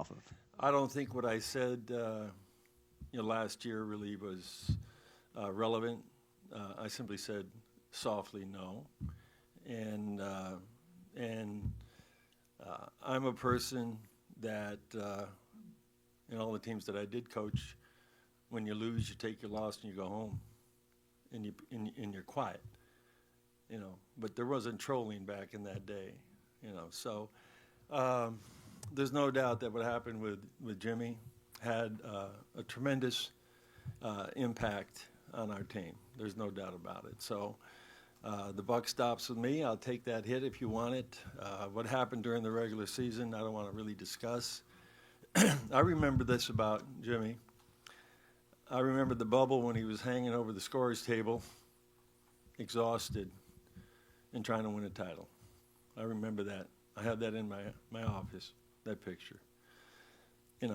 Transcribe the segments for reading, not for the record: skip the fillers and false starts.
off of? I don't think what I said last year really was relevant. I simply said softly no. And I'm a person that in all the teams that I did coach, when you lose, you take your loss and you go home, and you're quiet, But there wasn't trolling back in that day, So there's no doubt that what happened with Jimmy had a tremendous impact on our team. There's no doubt about it. So the buck stops with me. I'll take that hit if you want it. What happened during the regular season, I don't want to really discuss. I remember this about Jimmy. I remember the bubble when he was hanging over the scorer's table, exhausted, and trying to win a title. I remember that. I have that in my office, that picture.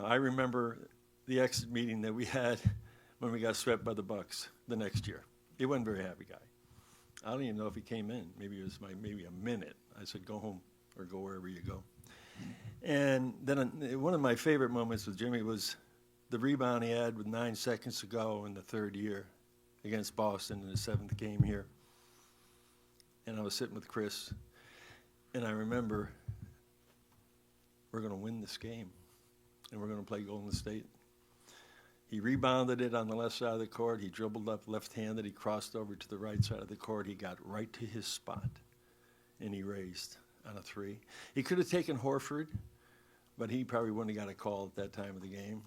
I remember the exit meeting that we had when we got swept by the Bucks the next year. He wasn't a very happy guy. I don't even know if he came in. Maybe it was maybe a minute. I said, go home or go wherever you go. And then one of my favorite moments with Jimmy was the rebound he had with 9 seconds to go in the third year against Boston in the 7th game here. And I was sitting with Chris, and I remember we're going to win this game, and we're going to play Golden State. He rebounded it on the left side of the court. He dribbled up left-handed. He crossed over to the right side of the court. He got right to his spot, and he raised on a three. He could have taken Horford, but he probably wouldn't have got a call at that time of the game,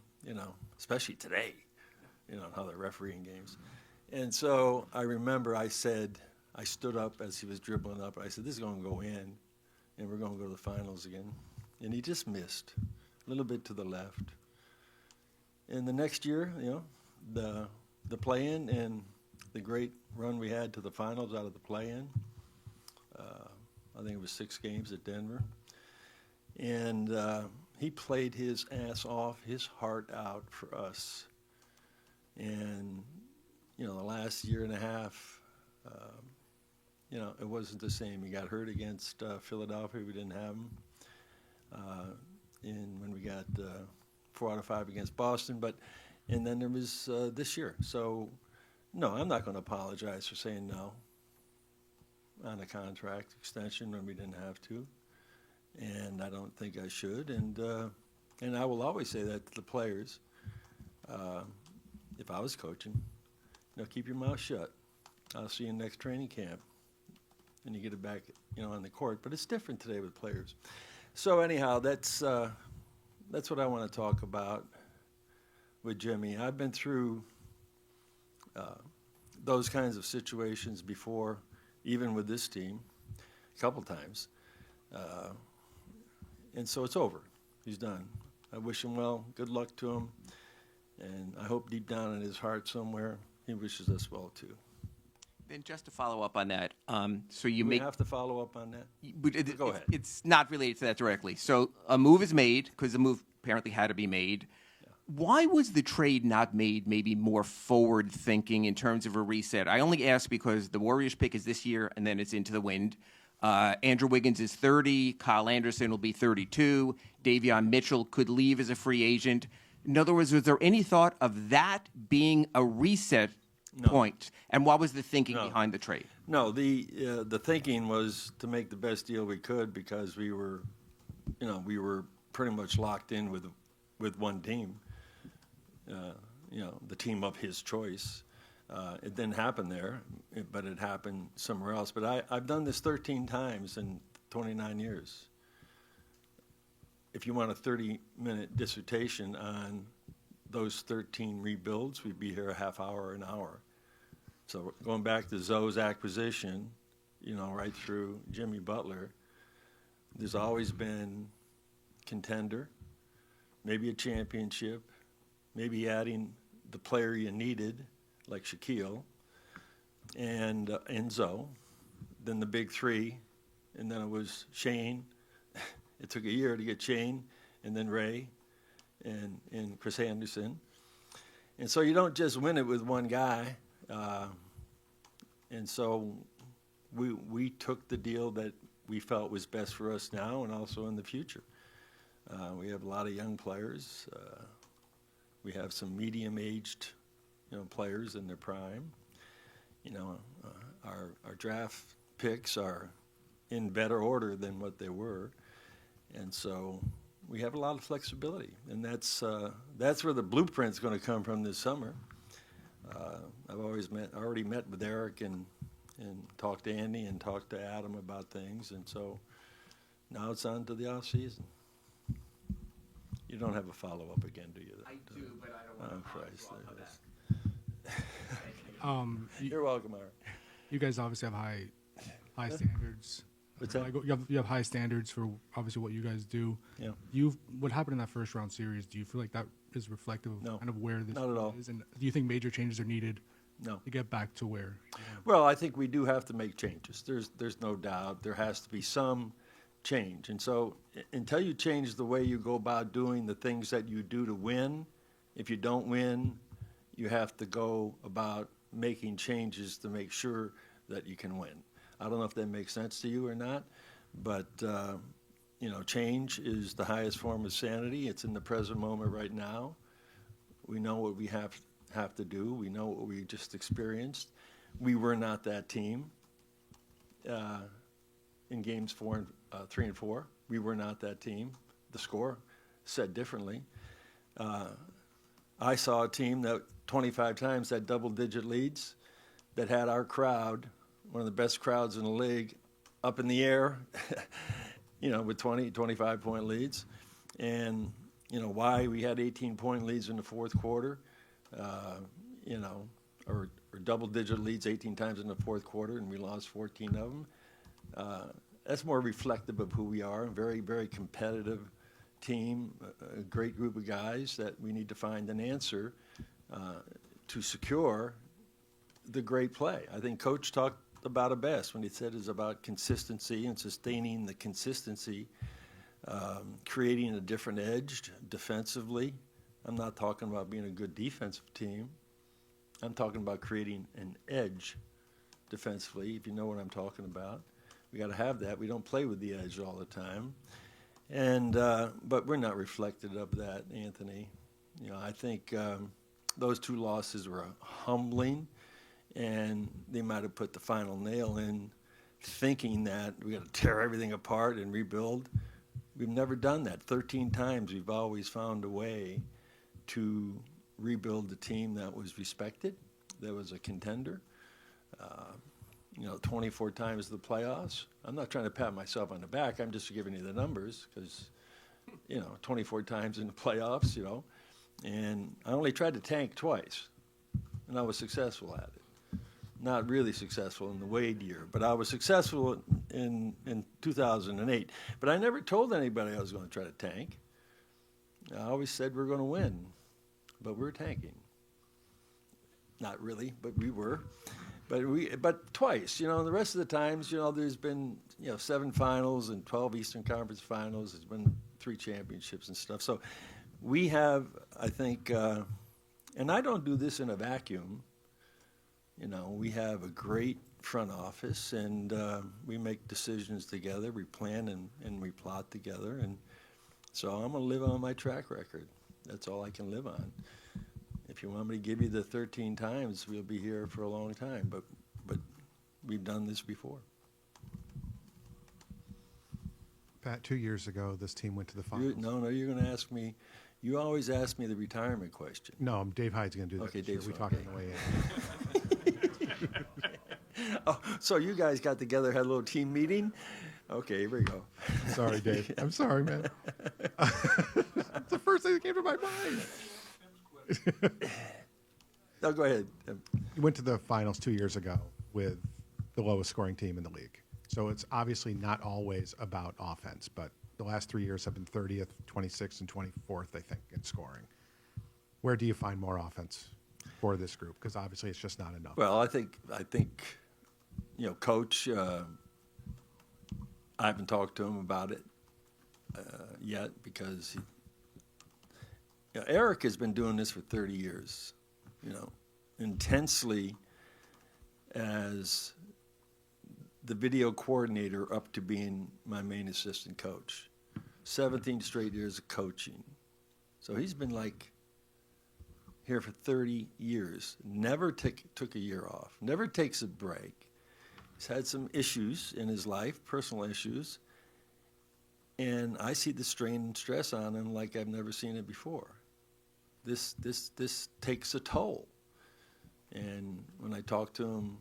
especially today, how they're refereeing games. And so I remember I stood up as he was dribbling up. I said, this is going to go in, and we're going to go to the finals again. And he just missed a little bit to the left. And the next year, the play-in and the great run we had to the finals out of the play-in. I think it was 6 games at Denver. And he played his ass off, his heart out for us. And, the last year and a half, it wasn't the same. He got hurt against Philadelphia. We didn't have him. And when we got 4 out of 5 against Boston, and then there was this year. So, no, I'm not going to apologize for saying no on a contract extension when we didn't have to, and I don't think I should. And I will always say that to the players. If I was coaching, keep your mouth shut. I'll see you next training camp, and you get it back, on the court. But it's different today with players. So anyhow, that's what I want to talk about with Jimmy. I've been through those kinds of situations before, even with this team, a couple times. And so it's over. He's done. I wish him well. Good luck to him. And I hope deep down in his heart somewhere, he wishes us well too. Then just to follow up on that, so you have to follow up on that? Go ahead. It's not related to that directly. So a move is made because the move apparently had to be made. Yeah. Why was the trade not made maybe more forward-thinking in terms of a reset? I only ask because the Warriors pick is this year, and then it's into the wind. Andrew Wiggins is 30. Kyle Anderson will be 32. Davion Mitchell could leave as a free agent. In other words, was there any thought of that being a reset point? And what was the thinking behind the trade? No, the thinking was to make the best deal we could because we were pretty much locked in with one team, the team of his choice. It didn't happen there, but it happened somewhere else. But I've done this 13 times in 29 years. If you want a 30-minute dissertation on those 13 rebuilds, we'd be here a half hour or an hour. So going back to Zoe's acquisition, right through Jimmy Butler, there's always been contender, maybe a championship, maybe adding the player you needed, like Shaquille, and Zoe, then the big three, and then it was Shane. It took a year to get Shane, and then Ray, and Chris Anderson. And so you don't just win it with one guy. And so we took the deal that we felt was best for us now and also in the future. We have a lot of young players. We have some medium-aged, players in their prime. Our draft picks are in better order than what they were, and so we have a lot of flexibility, and that's where the blueprint's going to come from this summer. I've already met with Eric and talked to Andy and talked to Adam about things, and so now it's on to the off season. You don't have a follow-up again, do you? I do, but I don't want to Christ, I'll come back. You're welcome, Art. You guys obviously have high standards. What's that? Like, you have high standards for obviously what you guys do. Yeah. What happened in that first round series? Do you feel like that is reflective of No, kind of where this not at all. is? And do you think major changes are needed No. to get back to where? Well, I think we do have to make changes. There's no doubt. There has to be some change. And so until you change the way you go about doing the things that you do to win, if you don't win, you have to go about making changes to make sure that you can win. I don't know if that makes sense to you or not, but change is the highest form of sanity. It's in the present moment right now. We know what we have to do. We know what we just experienced. We were not that team in games 3 and 4. We were not that team. The score said differently. I saw a team that 25 times had double-digit leads, that had our crowd, one of the best crowds in the league, up in the air, with 20, 25-point leads. And, why we had 18-point leads in the fourth quarter, or double-digit leads 18 times in the fourth quarter, and we lost 14 of them. That's more reflective of who we are, a very, very competitive team, a great group of guys that we need to find an answer to secure the great play. I think Coach talked about it best when he said it's about consistency and sustaining the consistency, creating a different edge defensively. I'm not talking about being a good defensive team. I'm talking about creating an edge defensively, if you know what I'm talking about. We got to have that. We don't play with the edge all the time. And but we're not reflective of that, Anthony. I think those two losses were humbling, and they might have put the final nail in, thinking that we got to tear everything apart and rebuild. We've never done that. 13 times we've always found a way to rebuild the team that was respected, that was a contender. 24 times the playoffs. I'm not trying to pat myself on the back. I'm just giving you the numbers because, 24 times in the playoffs, And I only tried to tank twice, and I was successful at it. Not really successful in the Wade year, but I was successful in 2008. But I never told anybody I was going to try to tank. I always said we're going to win, but we're tanking. Not really, but we were. But twice, and the rest of the times, there's been, 7 finals and 12 Eastern Conference finals. There's been 3 championships and stuff. So we have, I think, and I don't do this in a vacuum. We have a great front office, and we make decisions together. We plan and we plot together. And so I'm going to live on my track record. That's all I can live on. If you want me to give you the 13 times, we'll be here for a long time. But we've done this before. Pat, 2 years ago, this team went to the finals. No, you're going to ask me. You always ask me the retirement question. No, Dave Hyde's going to do that. Okay, Dave's we fine. talked on the way in. Oh, so you guys got together, had a little team meeting? Okay, here we go. Sorry, Dave. I'm sorry, man. It's the first thing that came to my mind. No, go ahead. You went to the finals 2 years ago with the lowest scoring team in the league. So it's obviously not always about offense, but the last 3 years have been 30th, 26th, and 24th, I think, in scoring. Where do you find more offense for this group? Because obviously it's just not enough. Well, I think, Coach, I haven't talked to him about it yet because Eric has been doing this for 30 years, intensely as the video coordinator up to being my main assistant coach. 17 straight years of coaching. So he's been like here for 30 years. Never took a year off. Never takes a break. He's had some issues in his life, personal issues. And I see the strain and stress on him like I've never seen it before. This takes a toll. And when I talked to him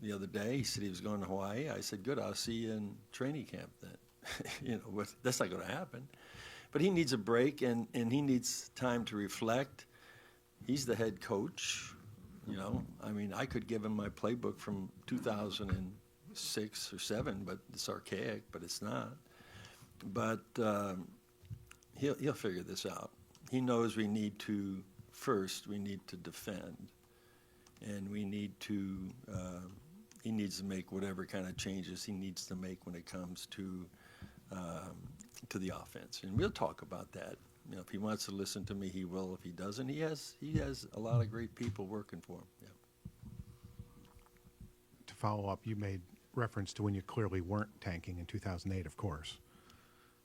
the other day, he said he was going to Hawaii. I said, good, I'll see you in training camp then. That's not going to happen. But he needs a break, and he needs time to reflect. He's the head coach. I mean, I could give him my playbook from 2006 or 7, but it's archaic, but it's not. But he'll figure this out. He knows we need to defend, and we need to. He needs to make whatever kind of changes he needs to make when it comes to the offense, and we'll talk about that. If he wants to listen to me, he will. If he doesn't, he has a lot of great people working for him. Yeah. To follow up, you made reference to when you clearly weren't tanking in 2008, of course.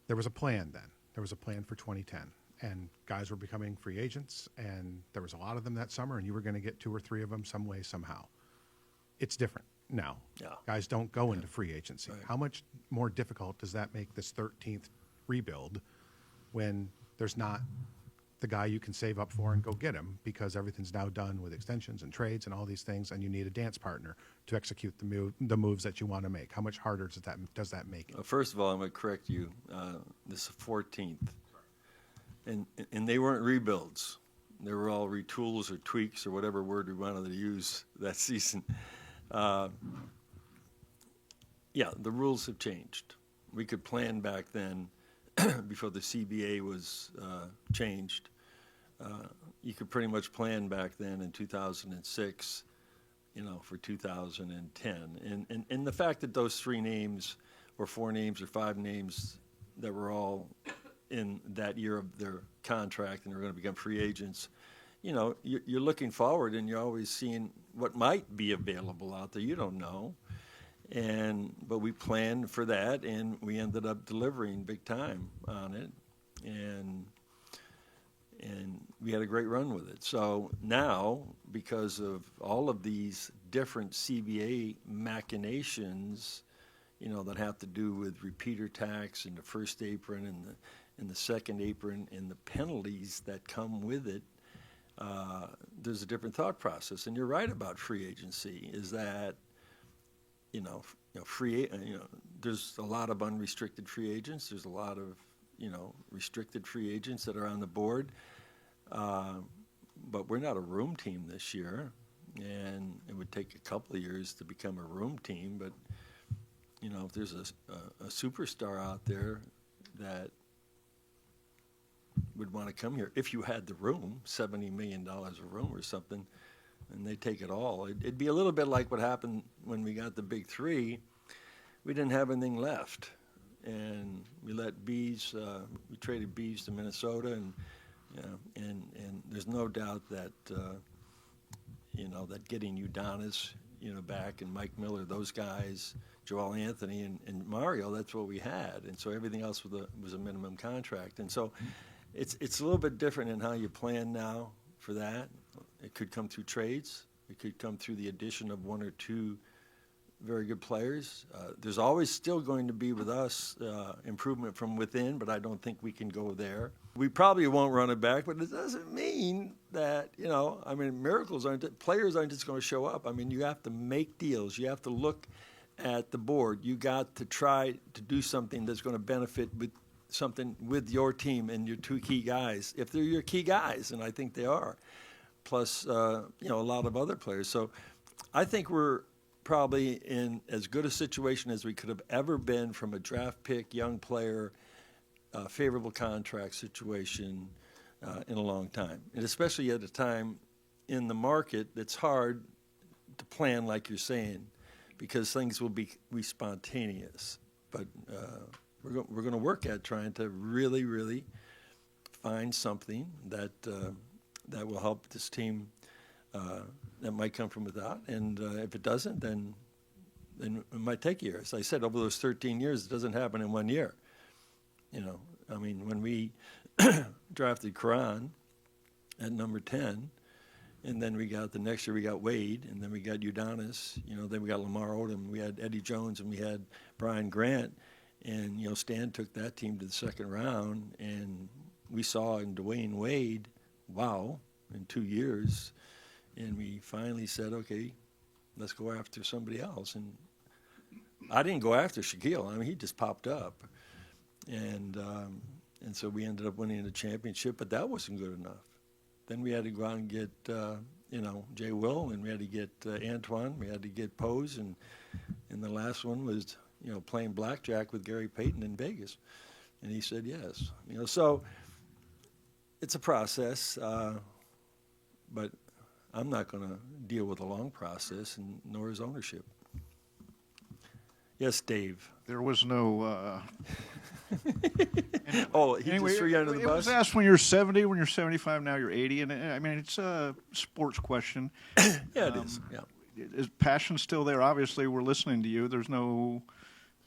There was a plan then. There was a plan for 2010, and guys were becoming free agents, and there was a lot of them that summer, and you were going to get 2 or 3 of them some way, somehow. It's different now. Yeah. Guys don't go into free agency. Right. How much more difficult does that make this 13th rebuild when there's not the guy you can save up for and go get him, because everything's now done with extensions and trades and all these things, and you need a dance partner to execute the moves that you want to make? How much harder does that make it? First of all, I'm going to correct you. This is the 14th, and they weren't rebuilds. They were all retools or tweaks or whatever word we wanted to use that season. Yeah, the rules have changed. We could plan back then, before the CBA was changed. You could pretty much plan back then in 2006, for 2010. And the fact that those 3 names or 4 names or 5 names that were all in that year of their contract and are going to become free agents, you're looking forward and you're always seeing what might be available out there. You don't know. But we planned for that, and we ended up delivering big time on it, and we had a great run with it. So now, because of all of these different CBA machinations, that have to do with repeater tax and the first apron and the second apron and the penalties that come with it, there's a different thought process. And you're right about free agency, is that there's a lot of unrestricted free agents. There's a lot of, restricted free agents that are on the board. But we're not a room team this year, and it would take a couple of years to become a room team. But, if there's a superstar out there that would want to come here, if you had the room, $70 million a room or something, and they take it all. It'd be a little bit like what happened when we got the big 3. We didn't have anything left, and we let Bees. We traded Bees to Minnesota, and there's no doubt that that getting Udonis, back, and Mike Miller, those guys, Joel Anthony and Mario, that's what we had, and so everything else was a minimum contract, and so it's a little bit different in how you plan now for that. It could come through trades. It could come through the addition of 1 or 2 very good players. There's always still going to be with us improvement from within, but I don't think we can go there. We probably won't run it back, but it doesn't mean that, players aren't just going to show up. You have to make deals. You have to look at the board. You got to try to do something that's going to benefit with your team and your 2 key guys, if they're your key guys, and I think they are, plus a lot of other players. So I think we're probably in as good a situation as we could have ever been from a draft pick, young player, favorable contract situation in a long time, and especially at a time in the market that's hard to plan, like you're saying, because things will be spontaneous. But we're going to work at trying to really, really find something that will help this team that might come from without. And if it doesn't, then it might take years. I said over those 13 years, it doesn't happen in 1 year. I mean, when we drafted Karan at number 10, and then the next year we got Wade, and then we got Udonis, then we got Lamar Odom, we had Eddie Jones, and we had Brian Grant. And, Stan took that team to the second round, and we saw in Dwayne Wade, wow, in 2 years. And we finally said, okay, let's go after somebody else. And I didn't go after Shaquille. I mean, he just popped up. And so we ended up winning the championship, but that wasn't good enough. Then we had to go out and get, Jay Will, and we had to get Antoine. We had to get Pose, and the last one was, playing blackjack with Gary Payton in Vegas. And he said yes. So it's a process, but I'm not going to deal with a long process, and nor is ownership. Yes, Dave. There was no. Oh, he Anyway, just threw you under the it bus? was asked when you're 70, when you're 75, now you're 80. And I mean, it's a sports question. Yeah, it is. Yeah. Is passion still there? Obviously, we're listening to you. There's no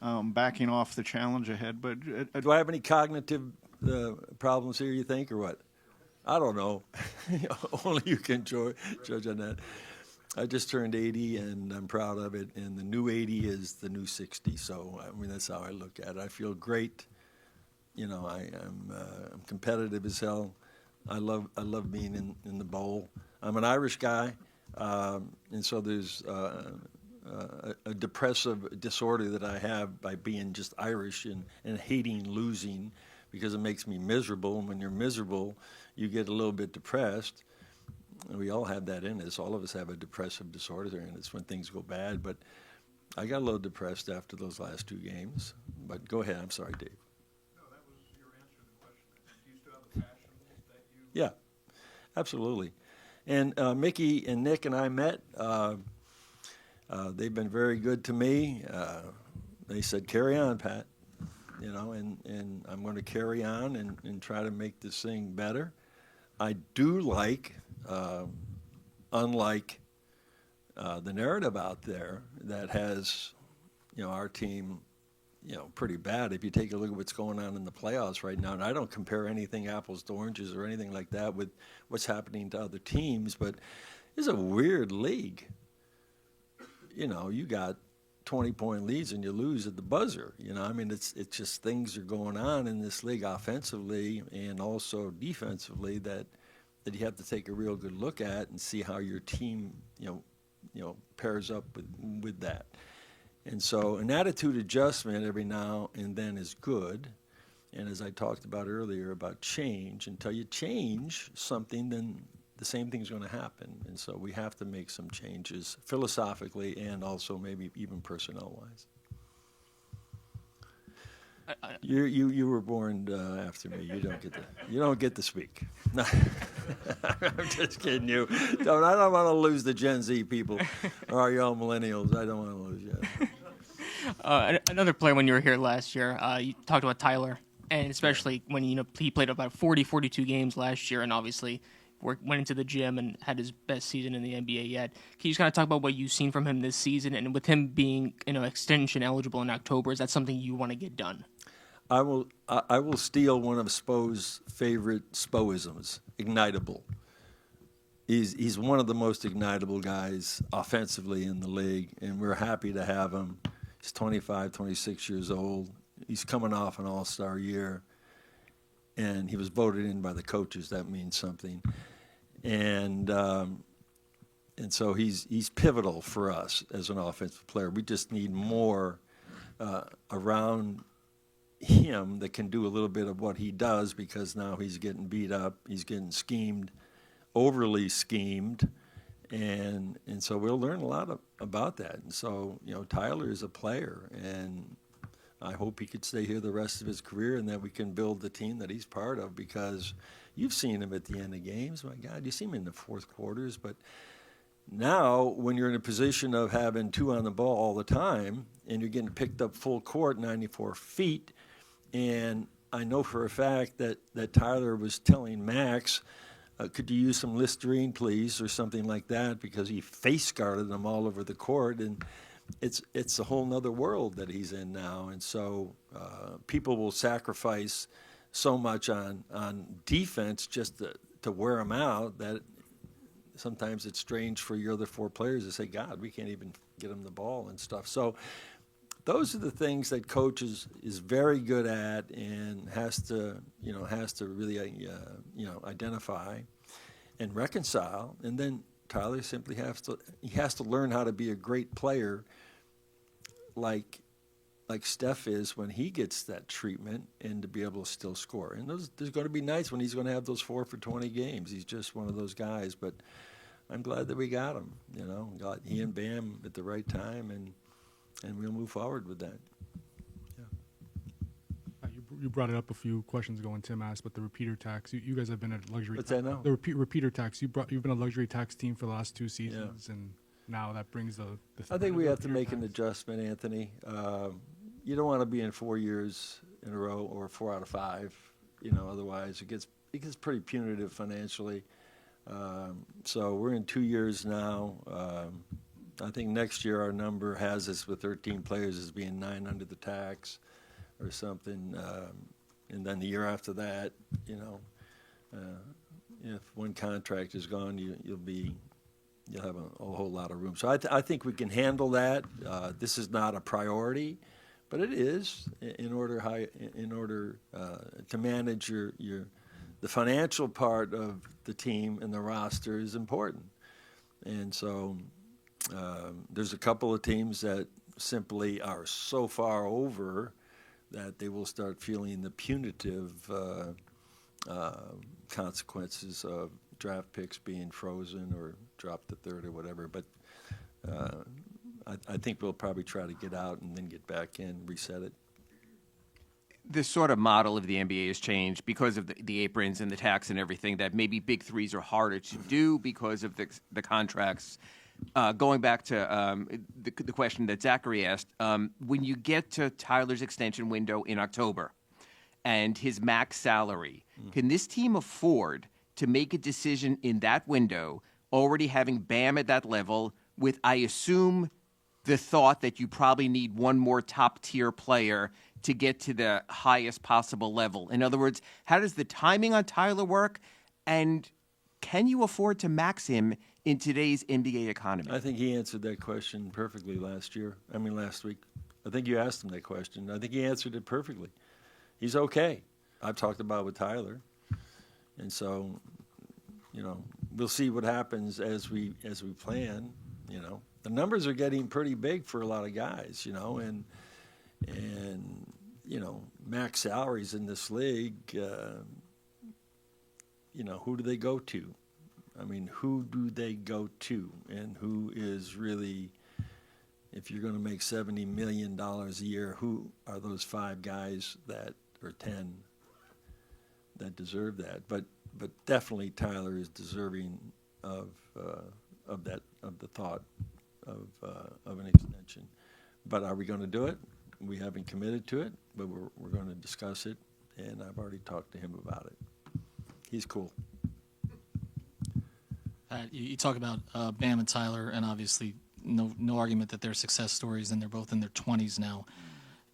backing off the challenge ahead. But Do I have any cognitive problems here, you think, or what? I don't know. Only you can judge on that. I just turned 80, and I'm proud of it. And the new 80 is the new 60. So, I mean, that's how I look at it. I feel great. I'm competitive as hell. I love being in the bowl. I'm an Irish guy, and so there's a depressive disorder that I have by being just Irish and hating losing, because it makes me miserable. And when you're miserable, you get a little bit depressed. And we all have that in us. All of us have a depressive disorder in us when things go bad. But I got a little depressed after those last 2 games. But go ahead. I'm sorry, Dave. No, that was your answer to the question. Do you still have the passion that you? Yeah, absolutely. And Micky and Nick and I met. They've been very good to me. They said, carry on, Pat. And I'm going to carry on and try to make this thing better. I do like, unlike the narrative out there that has, our team, pretty bad. If you take a look at what's going on in the playoffs right now, and I don't compare anything apples to oranges or anything like that with what's happening to other teams, but it's a weird league. You got 20-point leads and you lose at the buzzer. I mean, it's just things are going on in this league offensively and also defensively that you have to take a real good look at and see how your team, pairs up with that. And so an attitude adjustment every now and then is good. And as I talked about earlier about change, until you change something, then the same thing's going to happen. And so we have to make some changes philosophically and also maybe even personnel-wise. You were born after me. You don't get to speak. I'm just kidding you. I don't want to lose the Gen Z people or our young millennials. I don't want to lose you. Another player when you were here last year, you talked about Tyler, and especially when he played about 42 games last year, and obviously went into the gym and had his best season in the NBA yet. Can you just kind of talk about what you've seen from him this season, and with him being extension eligible in October, is that something you want to get done? I will steal one of Spo's favorite Spoisms, ignitable. He's one of the most ignitable guys offensively in the league, and we're happy to have him. He's 25, 26 years old. He's coming off an all-star year, and he was voted in by the coaches. That means something. And so he's pivotal for us as an offensive player. We just need more around him that can do a little bit of what he does, because now he's getting beat up, he's getting schemed, overly schemed, and so we'll learn a lot about that. And so Tyler is a player, and I hope he could stay here the rest of his career, and that we can build the team that he's part of, because you've seen him at the end of games. My God, you see him in the fourth quarters, but now when you're in a position of having 2 on the ball all the time and you're getting picked up full court 94 feet, and I know for a fact that Tyler was telling Max, could you use some Listerine, please, or something like that, because he face guarded them all over the court, and it's a whole nother world that he's in now. And so people will sacrifice so much on defense just to wear them out that sometimes it's strange for your other four players to say, God, we can't even get them the ball and stuff. So those are the things that coach is very good at and has to really identify and reconcile. And then Tyler simply has to learn how to be a great player like Steph is when he gets that treatment, and to be able to still score. And there's going to be nights when he's going to have those 4 for 20 games. He's just one of those guys. But I'm glad that we got him. Got he and Bam at the right time, and we'll move forward with that. You brought it up a few questions ago when Tim asked, but the repeater tax. You guys have been a luxury. What's that now? The repeater tax. You've been a luxury tax team for the last 2 seasons, and now that brings the I think we have to repeater make an tax. adjustment, Anthony. You don't want to be in 4 years in a row or 4 out of 5. Otherwise it gets pretty punitive financially. So we're in 2 years now. I think next year our number has us with 13 players as being 9 under the tax or something. And then the year after that, if one contract is gone, you'll have a whole lot of room. So I think we can handle that. This is not a priority, but it is in order to manage the financial part of the team and the roster is important. And so there's a couple of teams that simply are so far over that they will start feeling the punitive consequences of draft picks being frozen or dropped to third or whatever. But I think we'll probably try to get out and then get back in, reset it. The sort of model of the NBA has changed because of the aprons and the tax and everything, that maybe big threes are harder to do because of the contracts. Going back to the question that Zachary asked, when you get to Tyler's extension window in October and his max salary, can this team afford to make a decision in that window, already having Bam at that level, with, I assume, the thought that you probably need one more top-tier player to get to the highest possible level? In other words, how does the timing on Tyler work, and can you afford to max him in today's NBA economy? I think he answered that question perfectly last week. I think you asked him that question. I think he answered it perfectly. He's okay. I've talked about it with Tyler. And so, we'll see what happens as we plan. The numbers are getting pretty big for a lot of guys, and max salaries in this league. Who do they go to? Who do they go to, and who is really? If you're going to make $70 million a year, who are those 5 guys or 10 that deserve that? But definitely Tyler is deserving of the thought of an extension. But are we going to do it? We haven't committed to it, but we're going to discuss it, and I've already talked to him about it. He's cool. You talk about Bam and Tyler, and obviously no argument that they're success stories, and they're both in their 20s now.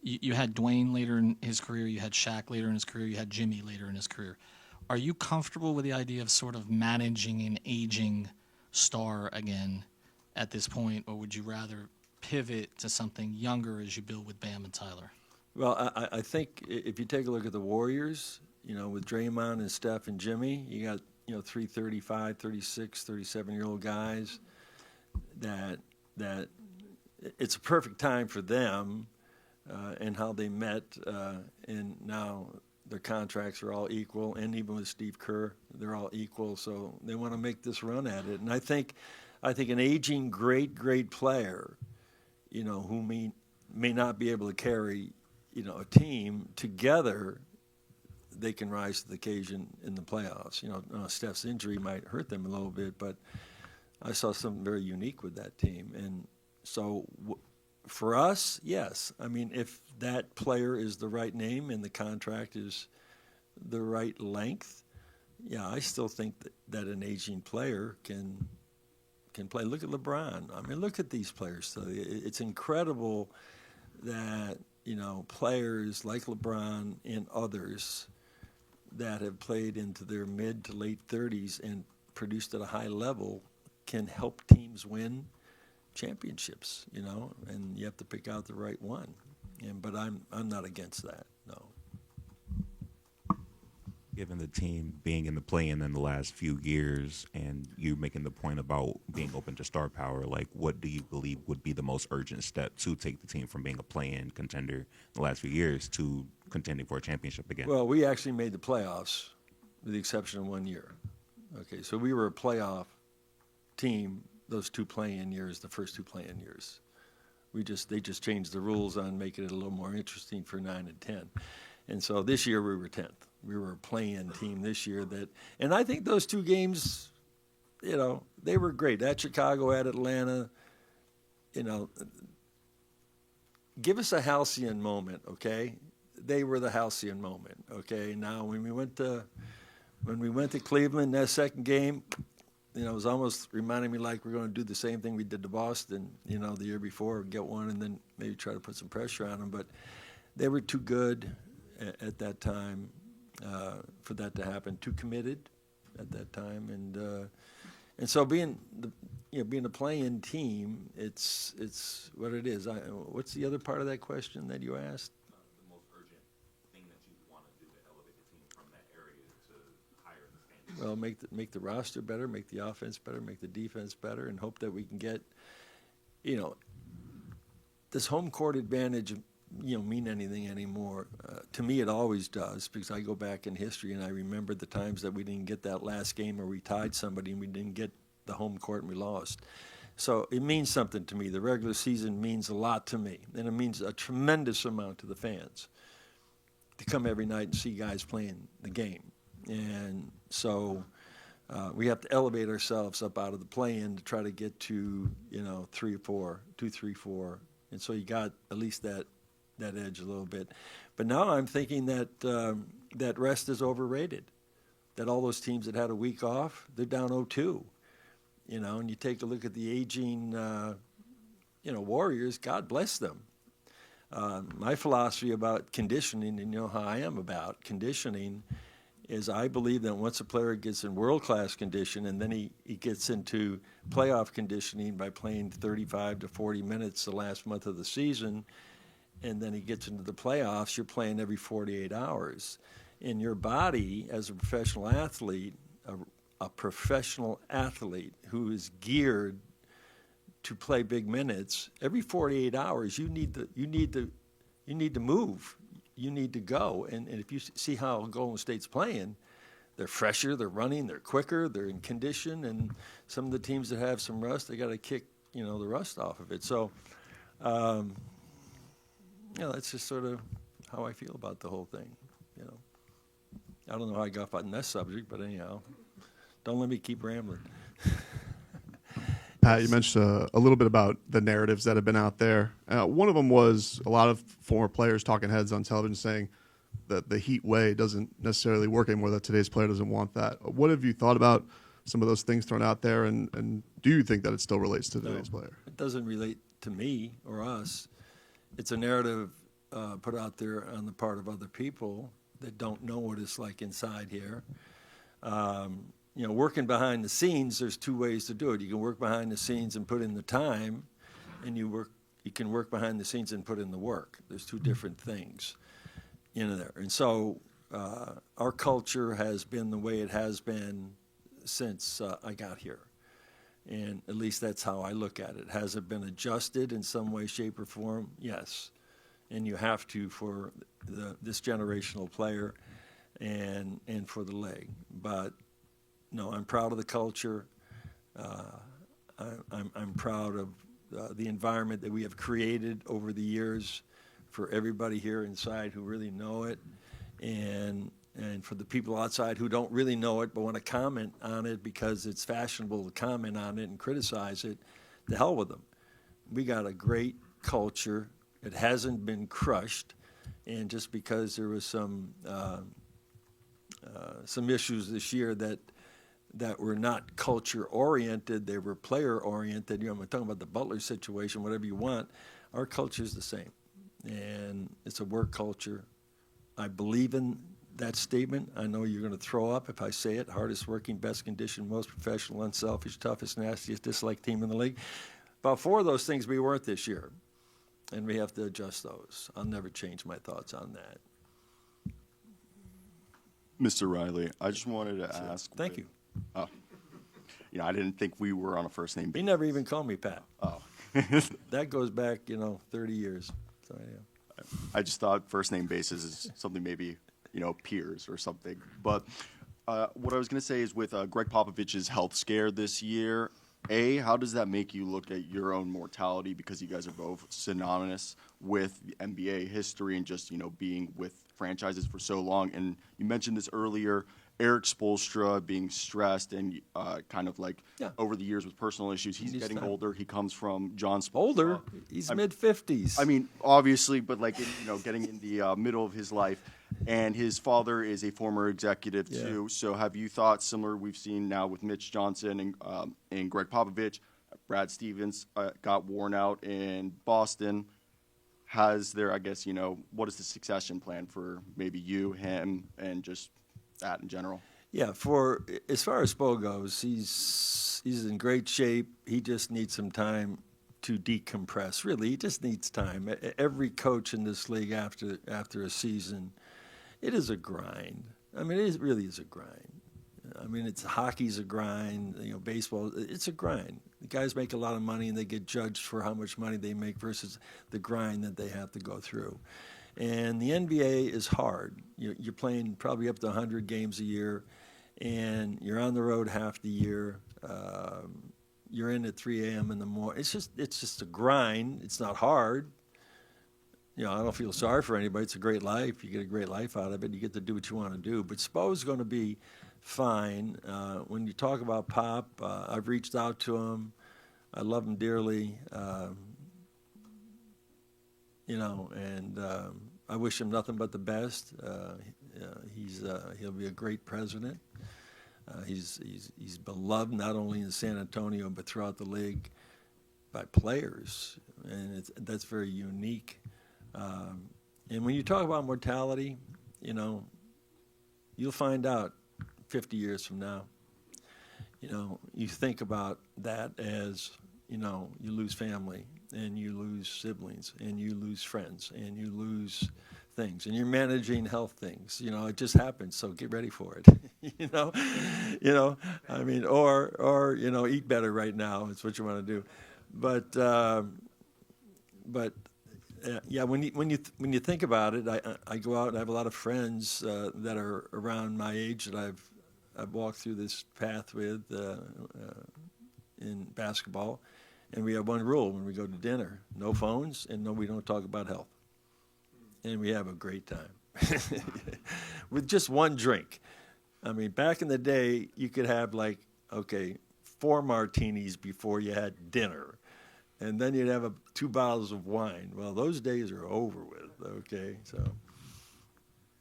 You had Dwayne later in his career, you had Shaq later in his career, you had Jimmy later in his career. Are you comfortable with the idea of sort of managing an aging star again at this point, or would you rather pivot to something younger as you build with Bam and Tyler? Well, I think if you take a look at the Warriors, with Draymond and Steph and Jimmy, you got 3 35, 36, 37-year-old guys that it's a perfect time for them and how they met, and now their contracts are all equal, and even with Steve Kerr, they're all equal, so they want to make this run at it. And I think an aging great player, who may not be able to carry, a team together, they can rise to the occasion in the playoffs. Steph's injury might hurt them a little bit, but I saw something very unique with that team. And so for us, yes. If that player is the right name and the contract is the right length, yeah, I still think that an aging player can play. Look at LeBron. Look at these players. So it's incredible that, players like LeBron and others that have played into their mid to late 30s and produced at a high level can help teams win championships, you know, and you have to pick out the right one. But I'm not against that, no. Given the team being in the play-in in the last few years, and you making the point about being open to star power, like what do you believe would be the most urgent step to take the team from being a play-in contender in the last few years to contending for a championship again? Well, we actually made the playoffs with the exception of 1 year. Okay, so we were a playoff team those 2 play-in years, the first 2 play-in years. They just changed the rules on making it a little more interesting for 9 and 10. And so this year we were 10th. We were a play-in team this year and I think those 2 games, you know, they were great. At Chicago, at Atlanta, you know, give us a halcyon moment, okay? They were the halcyon moment, okay? Now when we went to Cleveland, that second game, you know, it was almost reminding me like we're going to do the same thing we did to Boston, you know, the year before, get one and then maybe try to put some pressure on them. But they were too good at that time for that to happen. Too committed at that time, and so being a play-in team, it's what it is. What's the other part of that question that you asked? The most urgent thing that you want to do to elevate the team from that area to higher in the standings? Well, make the roster better, make the offense better, make the defense better, and hope that we can get, you know, this home court advantage, you know, mean anything anymore. To me, it always does, because I go back in history and I remember the times that we didn't get that last game or we tied somebody and we didn't get the home court and we lost. So it means something to me. The regular season means a lot to me, and it means a tremendous amount to the fans to come every night and see guys playing the game. And so we have to elevate ourselves up out of the play-in to try to get to, you know, 3 or 4, 2, 3, 4. And so you got at least that edge a little bit. But now I'm thinking that that rest is overrated, that all those teams that had a week off, they're down 0-2. You know, and you take a look at the aging, you know, Warriors, God bless them. My philosophy about conditioning, and you know how I am about conditioning, is I believe that once a player gets in world-class condition and then he gets into playoff conditioning by playing 35 to 40 minutes the last month of the season, and then he gets into the playoffs, you're playing every 48 hours. In your body, as a professional athlete, a professional athlete who is geared to play big minutes, every 48 hours you need to move. You need to go. And if you see how Golden State's playing, they're fresher, they're running, they're quicker, they're in condition, and some of the teams that have some rust, they got to kick, you know, the rust off of it. So, you know, that's just sort of how I feel about the whole thing, you know. I don't know how I got on that subject, but anyhow, don't let me keep rambling. Pat, you mentioned a little bit about the narratives that have been out there. One of them was a lot of former players talking heads on television saying that the Heat way doesn't necessarily work anymore, that today's player doesn't want that. What have you thought about some of those things thrown out there, and do you think that it still relates to today's player? It doesn't relate to me or us. It's a narrative put out there on the part of other people that don't know what it's like inside here. You know, working behind the scenes, there's 2 ways to do it. You can work behind the scenes and put in the time, and you can work behind the scenes and put in the work. There's 2 different things in there. And so our culture has been the way it has been since I got here. And at least that's how I look at it. Has it been adjusted in some way, shape, or form? Yes. And you have to for this generational player and for the league. But no, I'm proud of the culture. I'm proud of the environment that we have created over the years for everybody here inside who really know it, and for the people outside who don't really know it but want to comment on it because it's fashionable to comment on it and criticize it. To hell with them. We got a great culture. It hasn't been crushed, and just because there was some issues this year that were not culture-oriented, they were player-oriented. You know, I'm talking about the Butler situation, whatever you want. Our culture is the same, and it's a work culture. I believe in that statement, I know you're going to throw up if I say it. Hardest working, best conditioned, most professional, unselfish, toughest, nastiest, disliked team in the league. About 4 of those things we weren't this year, and we have to adjust those. I'll never change my thoughts on that. Mr. Riley, I just wanted to ask. Thank you. Oh, I didn't think we were on a first name He basis. never even called me Pat. Oh, That goes back, 30 years. So, yeah. I just thought first name basis is something maybe, peers or something. But what I was going to say is with Greg Popovich's health scare this year, how does that make you look at your own mortality? Because you guys are both synonymous with the NBA history and just, being with franchises for so long. And you mentioned this earlier, Eric Spoelstra being stressed and kind of like over the years with personal issues. He's getting older. He comes from John Spoelstra. Older? He's mid-50s. I mean, obviously, but like, getting in the middle of his life. And his father is a former executive, too. So have you thought similar? We've seen now with Mitch Johnson and Greg Popovich. Brad Stevens got worn out in Boston. Has there, I guess, what is the succession plan for maybe you, him, and just that in general? Yeah, as far as Spo goes, he's in great shape. He just needs some time to decompress. Really, he just needs time. Every coach in this league after a season, it is a grind. I mean, it really is a grind. I mean, hockey's a grind. Baseball, it's a grind. The guys make a lot of money and they get judged for how much money they make versus the grind that they have to go through. And the NBA is hard. You're playing probably up to 100 games a year, and you're on the road half the year. You're in at 3 a.m. in the morning. It's just a grind. It's not hard. I don't feel sorry for anybody. It's a great life. You get a great life out of it. You get to do what you want to do. But Spo's going to be fine. When you talk about Pop, I've reached out to him. I love him dearly. And I wish him nothing but the best. He'll be a great president. He's beloved not only in San Antonio but throughout the league by players, and that's very unique. And when you talk about mortality, you'll find out 50 years from now. You think about that as, you lose family, and you lose siblings, and you lose friends, and you lose things, and you're managing health things. It just happens, so get ready for it. I mean, or eat better right now. It's what you want to do, but yeah, when you think about it, I go out and I have a lot of friends that are around my age that I've walked through this path with in basketball, and we have one rule when we go to dinner: no phones, and we don't talk about health, and we have a great time with just one drink. I mean, back in the day, you could have 4 martinis before you had dinner. And then you'd have 2 bottles of wine. Well, those days are over with, okay?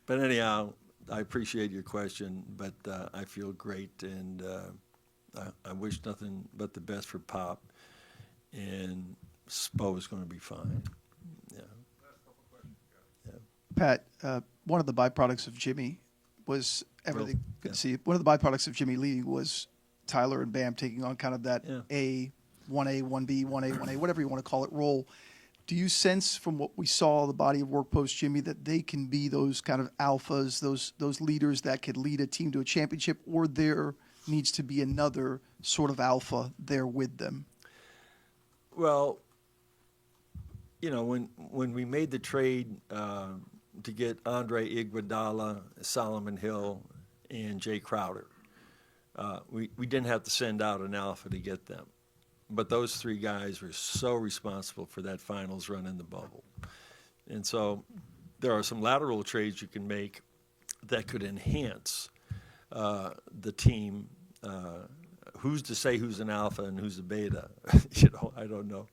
But anyhow, I appreciate your question, but I feel great, and I wish nothing but the best for Pop, and Spo is going to be fine. Yeah. Pat, one of the byproducts of Jimmy was everything. Good to see you. One of the byproducts of Jimmy leading was Tyler and Bam taking on kind of that 1A, 1B, 1A, whatever you want to call it, role. Do you sense from what we saw, the body of work post Jimmy, that they can be those kind of alphas, those leaders that could lead a team to a championship, or there needs to be another sort of alpha there with them? Well, when we made the trade to get Andre Iguodala, Solomon Hill, and Jay Crowder, we didn't have to send out an alpha to get them. But those 3 guys were so responsible for that finals run in the bubble. And so there are some lateral trades you can make that could enhance the team. Who's to say who's an alpha and who's a beta? I don't know.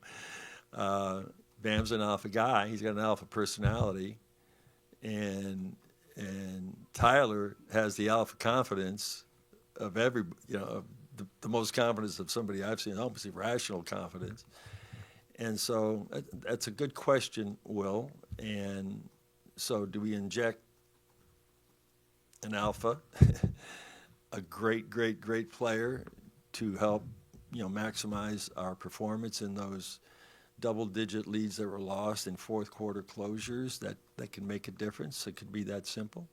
Bam's an alpha guy. He's got an alpha personality. And Tyler has the alpha confidence of the most confidence of somebody I've seen, almost irrational confidence. And so that's a good question, Will. And so do we inject an alpha, a great, great, great player to help, maximize our performance in those double-digit leads that were lost in fourth quarter closures. That can make a difference. It could be that simple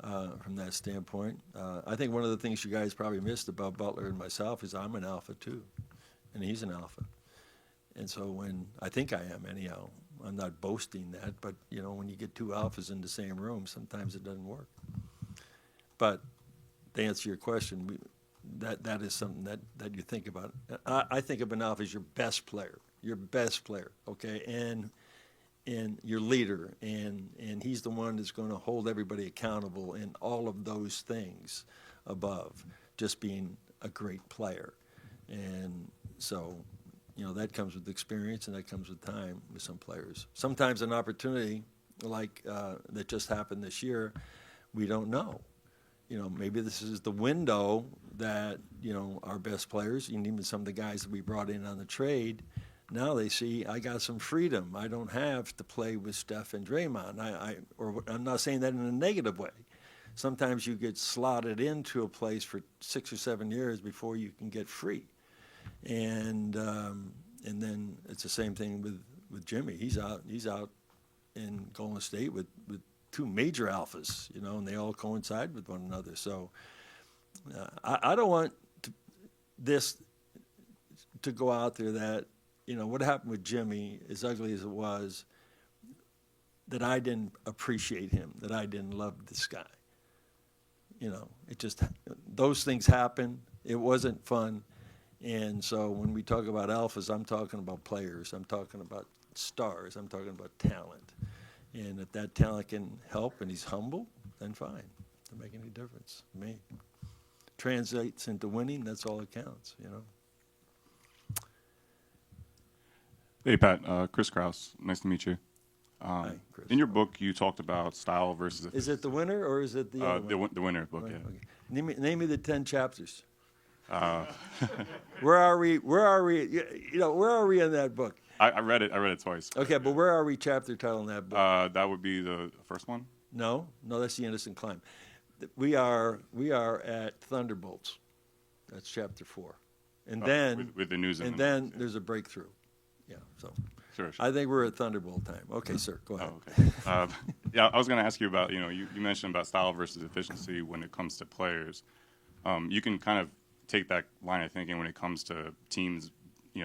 from that standpoint. I think one of the things you guys probably missed about Butler and myself is I'm an alpha too, and he's an alpha. And so I think I am anyhow. I'm not boasting that, but when you get two alphas in the same room, sometimes it doesn't work. But to answer your question, that is something that you think about. I think of an alpha as your best player, okay, and your leader, and he's the one that's going to hold everybody accountable in all of those things above just being a great player. And so, that comes with experience, and that comes with time with some players. Sometimes an opportunity like that just happened this year, we don't know. Maybe this is the window that, our best players, and even some of the guys that we brought in on the trade, now they see I got some freedom. I don't have to play with Steph and Draymond. I'm not saying that in a negative way. Sometimes you get slotted into a place for 6 or 7 years before you can get free. And then it's the same thing with Jimmy. He's out in Golden State with two major alphas, and they all coincide with one another. So I don't want this to go out there that, what happened with Jimmy, as ugly as it was, that I didn't appreciate him, that I didn't love this guy. It just, those things happen. It wasn't fun. And so when we talk about alphas, I'm talking about players. I'm talking about stars. I'm talking about talent. And if that talent can help and he's humble, then fine. Doesn't make any difference to me. Translates into winning, that's all that counts, Hey, Pat. Chris Kraus. Nice to meet you. Hi, Chris. In your book, you talked about style versus efficiency. Is it the winner or is it the other one? The winner book, Right, yeah. okay. Name me the 10 chapters. Where are we? Where are we in that book? I read it twice. Okay, but where are we chapter title in that book? That would be the first one. No, that's the Innocent Climb. We are at Thunderbolts. That's chapter 4, and then with the news. And then there's a breakthrough. Yeah, so sure. I think we're at Thunderbolt time. Okay, sir, go ahead. Oh, okay. Yeah, I was going to ask you about you mentioned about style versus efficiency when it comes to players. You can kind of take that line of thinking when it comes to teams,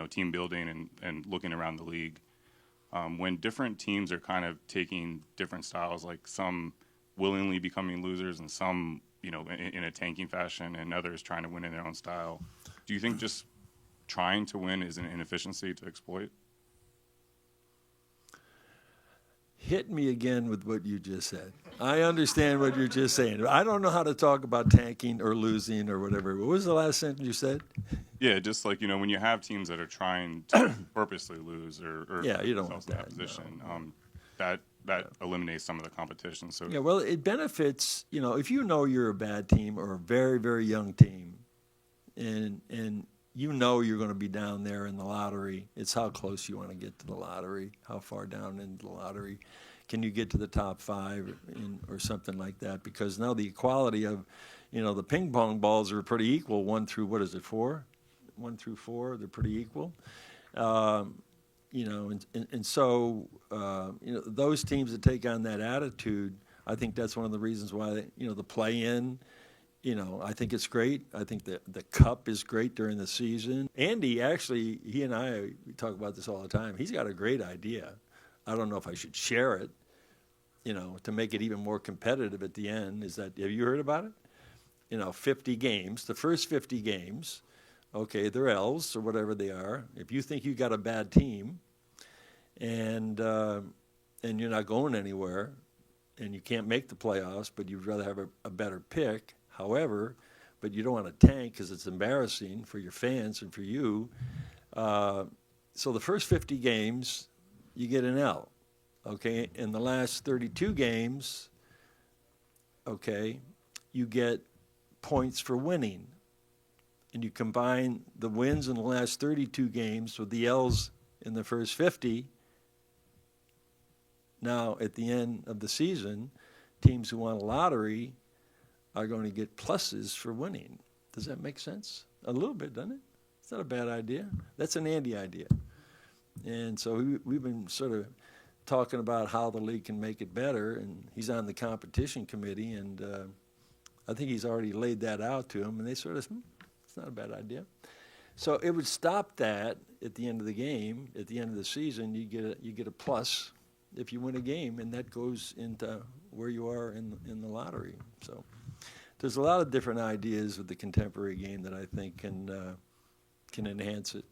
team building and looking around the league. When different teams are kind of taking different styles, like some willingly becoming losers and some, in a tanking fashion and others trying to win in their own style, do you think just trying to win is an inefficiency to exploit? Hit me again with what you just said. I understand what you're just saying. I don't know how to talk about tanking or losing or whatever. What was the last sentence you said? Yeah, just like, when you have teams that are trying to purposely lose or you don't want that position, that eliminates some of the competition. So yeah, well, it benefits, if you're a bad team or a very, very young team and you're going to be down there in the lottery. It's how close you want to get to the lottery, how far down into the lottery. Can you get to the top 5 or something like that? Because now the equality of, the ping pong balls are pretty equal, 1 through, 4? 1 through 4, they're pretty equal. So those teams that take on that attitude, I think that's one of the reasons why, the play-in, I think it's great. I think the cup is great during the season. Andy, actually, he and I, we talk about this all the time. He's got a great idea. I don't know if I should share it, to make it even more competitive at the end. Have you heard about it? 50 games, the first 50 games, okay, they're L's or whatever they are. If you think you got a bad team and you're not going anywhere and you can't make the playoffs, but you'd rather have a better pick, however, but you don't want to tank because it's embarrassing for your fans and for you. So the first 50 games, you get an L. Okay, in the last 32 games, okay, you get points for winning. And you combine the wins in the last 32 games with the L's in the first 50. Now, at the end of the season, teams who won a lottery are going to get pluses for winning. Does that make sense? A little bit, doesn't it? It's not a bad idea. That's an Andy idea. And so we've been sort of talking about how the league can make it better, and he's on the competition committee, and I think he's already laid that out to him, and they sort of, it's not a bad idea. So it would stop that at the end of the game, at the end of the season, you get a plus if you win a game, and that goes into where you are in the lottery. So there's a lot of different ideas with the contemporary game that I think can enhance it.